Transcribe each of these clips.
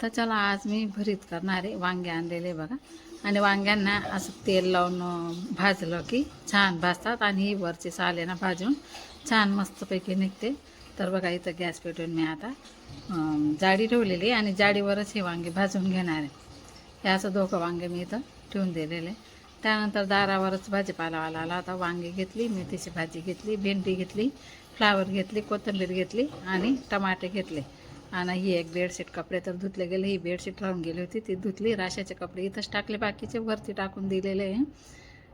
तर चला आज मी भरीत करणार आहे. वांगे आणलेले बघा, आणि वांग्यांना असं तेल लावून भाजलं की छान भाजतात, आणि ही वरची साल आहे ना भाजून छान मस्तपैकी निघते. तर बघा इथं गॅस पेटवून मी आता जाळी ठेवलेली आहे, आणि जाळीवरच हे वांगे भाजून घेणार आहे. हे असं दोघं वांगे मी इथं ठेवून दिलेले. त्यानंतर दारावरच भाजीपालावाला आला होता. वांगी घेतली, मेथीची भाजी घेतली, भेंडी घेतली, फ्लावर घेतली, कोथिंबीर घेतली आणि टमाटे घेतले. आणि ही एक बेडशीट कपडे तर धुतले गेले. ही बेडशीट राहून गेली होती, ती धुतली. राशाचे कपडे इथंच टाकले, बाकीचे वरती टाकून दिलेले आहे.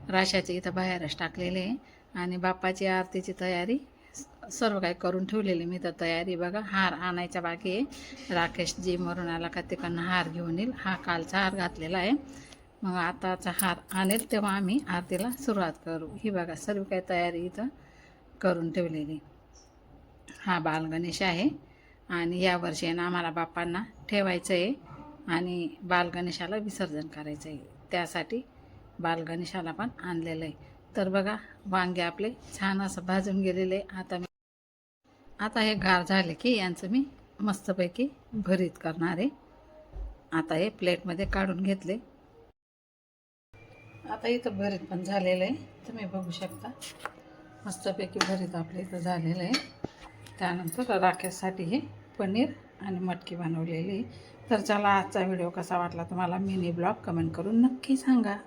राशाचे इथं बाहेरच टाकलेले आहे. आणि बाप्पाची आरतीची तयारी सर्व काही करून ठेवलेली मी तर तयारी. बघा हार आणायचा बाकी आहे. राकेश जी मरून आला का तिकडनं हार घेऊन येईल. हा कालचा हार घातलेला आहे, मग आताचा हार आणेल तेव्हा आम्ही आरतीला सुरुवात करू. ही बघा सर्व काही तयारी इथं करून ठेवलेली. हा बालगणेश आहे, आणि यावर्षी आहे ना आम्हाला बाप्पांना ठेवायचं आहे आणि बालगणेशाला विसर्जन करायचं आहे. त्यासाठी बालगणेशाला पण आणलेलं आहे. तर बघा वांगे आपले छान असं भाजून गेलेले. आता हे गार झाले की यांचं मी मस्तपैकी भरीत करणार आहे. आता हे प्लेटमध्ये काढून घेतले. आता इथं भरीत पण झालेलं आहे, तुम्ही बघू शकता. मस्तपैकी भरीत आपलं इथं झालेलं आहे. त्यानंतर राकेशसाठी हे पनीर आणि मटकी बनवलेली. तर चला आजचा व्हिडिओ कसा वाटला तुम्हाला मिनी ब्लॉग कमेंट करून नक्की सांगा.